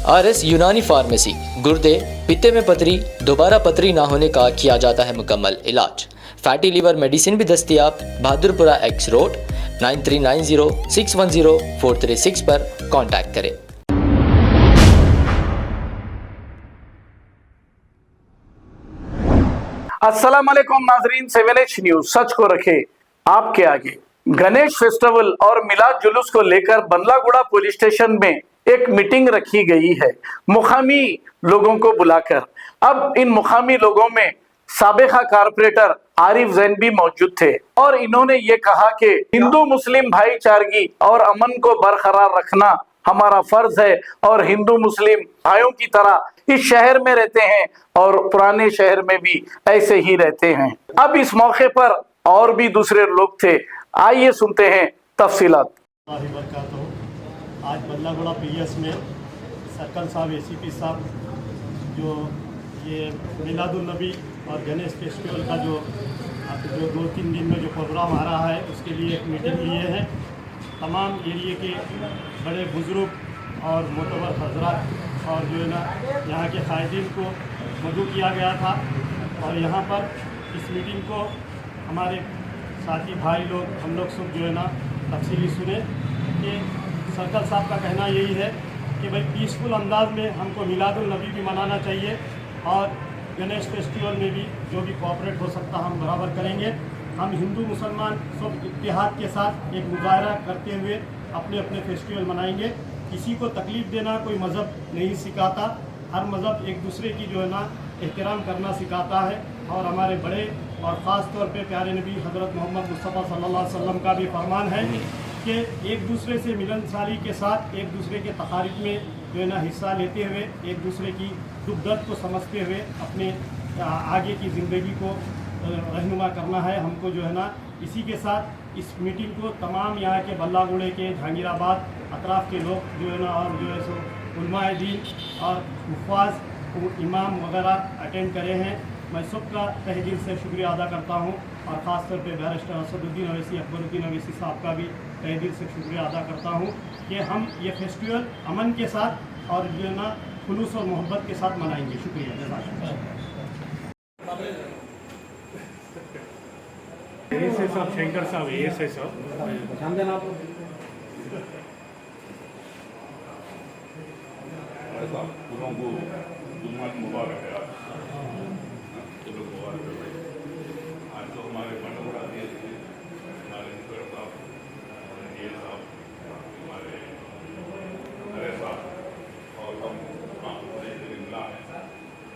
RS Unani pharmacy, गुर्दे, पित्ते में पथरी, दोबारा पथरी ना होने का किया जाता है मुकम्मल इलाज। फैटी लीवर मेडिसिन भी दस्तियाब। बहादुरपुरा X रोड 9390610436 पर कांटेक्ट करें। अस्सलाम वालेकुम नाजरीन, 7H न्यूज सच को रखे आपके आगे। गणेश फेस्टिवल और मिलाद जुलूस को लेकर बंदलागुड़ा पुलिस स्टेशन में एक मीटिंग रखी गई है मुकामी लोगों को बुलाकर। अब इन मुकामी लोगों में साबिका कारपोरेटर आरिफ जैन भी मौजूद थे और इन्होंने ये कहा कि हिंदू मुस्लिम भाईचारगी और अमन को बरकरार रखना हमारा फर्ज है और हिंदू मुस्लिम भाइयों की तरह इस शहर में रहते हैं और पुराने शहर में भी ऐसे ही रहते हैं। अब इस मौके पर और भी दूसरे लोग थे, आइए सुनते हैं तफसीलात। आज बंदलागुड़ा PS में सर्कल साहब ACP साहब जो ये मिलादुन्नबी और गणेश फेस्टिवल का जो 2-3 दिन में जो प्रोग्राम आ रहा है उसके लिए एक मीटिंग लिए हैं। तमाम एरिए के बड़े बुजुर्ग और मोतबर हजरात और जो है ना यहाँ के कायदीन को मदऊ किया गया था और यहाँ पर इस मीटिंग को हमारे साथी भाई लोग हम लोग सब जो है ना तफसीली सुने कि सर्कल साहब का कहना यही है कि भाई पीसफुल अंदाज में हमको मिलादुन्नबी भी मनाना चाहिए और गणेश फेस्टिवल में भी जो भी कोऑपरेट हो सकता हम बराबर करेंगे। हम हिंदू मुसलमान सब इत्तेहाद के साथ एक मुजाहरा करते हुए अपने अपने फेस्टिवल मनाएंगे। किसी को तकलीफ़ देना कोई मज़हब नहीं सिखाता, हर मज़हब एक दूसरे की जो है ना एहतराम करना सिखाता है और हमारे बड़े और ख़ास तौर पे प्यारे नबी हज़रत मोहम्मद मुस्तफ़ा सल्लल्लाहु अलैहि वसल्लम का भी फरमान है कि एक दूसरे से मिलनसारी के साथ एक दूसरे के तकारीब में जो है ना हिस्सा लेते हुए एक दूसरे की दुख दर्द को समझते हुए अपने आगे की ज़िंदगी को रहनुमा करना है हमको जो है ना। इसी के साथ इस मीटिंग को तमाम यहाँ के बल्लागुड़े के जहांगीराबाद अतराफ़ के लोग जो है ना और जो है सो उलमाए दीन और मुफ़ाज इमाम वगैरह अटेंड करे हैं। मैं सबका तहे दिल से शुक्रिया अदा करता हूँ और ख़ास तौर पे बैरिस्टर असदुद्दीन अवैसी अकबरुद्दीन अवैसी साहब का भी तहे दिल से शुक्रिया अदा करता हूँ कि हम ये फेस्टिवल अमन के साथ और जो है ना खुलूस और मोहब्बत के साथ मनाएंगे। शुक्रिया। ASI साहब, शंकर साहब, ASI साहब पूरों को जुम्मत मुबारक है। आज तो हमारे बंडोरा दिए थे हमारे इंस्पेक्टर साहब, DA साहब, हमारे अरे साहब और हम मिला है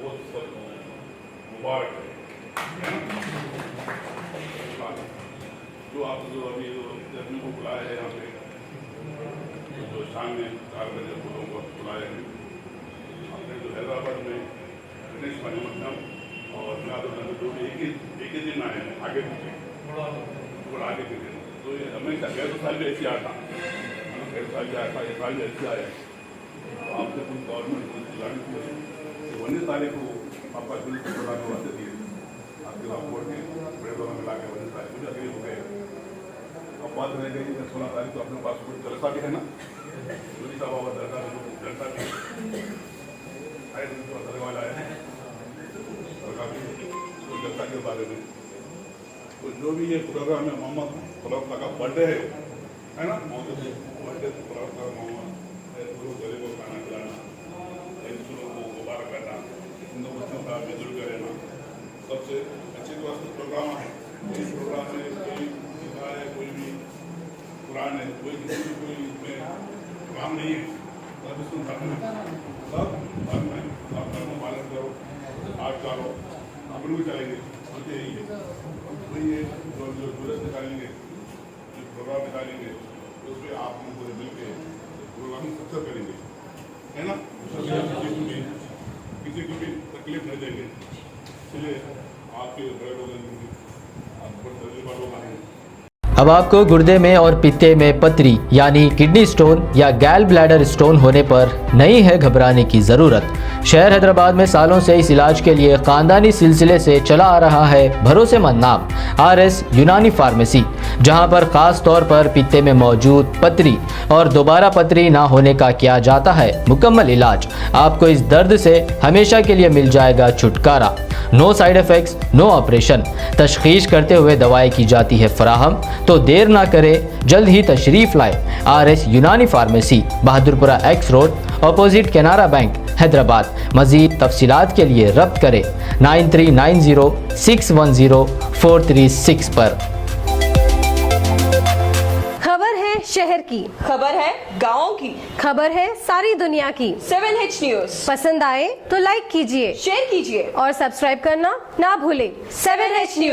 वो सब मुबारक है। जो आप जो अभी जर्नी को बुलाए हैं यहाँ पे जो शाम में 4 बजे लोगों को बुलाए हैं आपने जो हैदराबाद में गणेश मनोरंजन और मिलादुन्नबी जो भी एक ही दिन आए हैं आगे पीछे थोड़ा आगे पीछे तो ये हमेशा गैर साल भी ऐसी आया था, गैर साल भी आया था, ये साल भी ऐसे आया है। तो आपसे कुछ गवर्नमेंट को जानी चाहिए कि 19 तारीख को आपका दिल से बड़ा वास्ते दिए आपके रामकोट के बड़े दोनों मिला के 19 तारीख मुझे अगले हो गए। अब बात रह गई 16 तारीख को अपने पास कुछ जलसा भी है ना, जोड़ी साहब बाबा दरगाह में जलसा भी आए वाला है जलसा के बारे में। तो जो भी ये प्रोग्राम है मोहम्मद फरूख का बर्थडे है ना, बर्थडे फरूख का मोहम्मद गरीब को खाना खिलाना, दूसरों को मुबारक करना, हिंदू मुस्लिम का मिलजुल कर रहना सबसे अच्छे वास्ते प्रोग्राम है। इस प्रोग्राम में कोई सिखा है, कोई भी कुरान है, कोई किसी भी कोई इसमें काम नहीं है, सब इसको धर्म है, सब धर्म है। आप धर्म पालन करो, आठ करो, अपने भी चलेंगे सोचे यही है। तो ये जो जुलूस निकालेंगे, जो प्रोग्राम निकालेंगे उसमें आप हम पूरे मिल के प्रोग्राम सक्सेस करेंगे, है ना। किसी को भी तकलीफ नहीं देंगे, इसलिए आपके बड़े लोग आपको तजुर्बा लोग आएंगे। अब आपको गुर्दे में और पित्ते में पथरी यानी किडनी स्टोन या गैल ब्लैडर स्टोन होने पर नहीं है घबराने की ज़रूरत। शहर हैदराबाद में सालों से इस इलाज के लिए ख़ानदानी सिलसिले से चला आ रहा है भरोसेमंद नाम RS यूनानी फार्मेसी। जहां पर खास तौर पर पित्ते में मौजूद पथरी और दोबारा पथरी ना होने का किया जाता है मुकम्मल इलाज। आपको इस दर्द से हमेशा के लिए मिल जाएगा छुटकारा। No side effects, no operation. तशखीस करते हुए दवाएं की जाती है फराहम। तो देर ना करें, जल्द ही तशरीफ लाए RS Unani pharmacy, Bahadurpura X road, opposite Canara bank, Hyderabad. मजीद तफसीलात के लिए रब्त करें 9390610436 पर। खबर है शहर की, खबर है गाँव की, खबर है सारी दुनिया की। 7H न्यूज पसंद आए तो लाइक कीजिए, शेयर कीजिए और सब्सक्राइब करना ना भूलें। 7H news.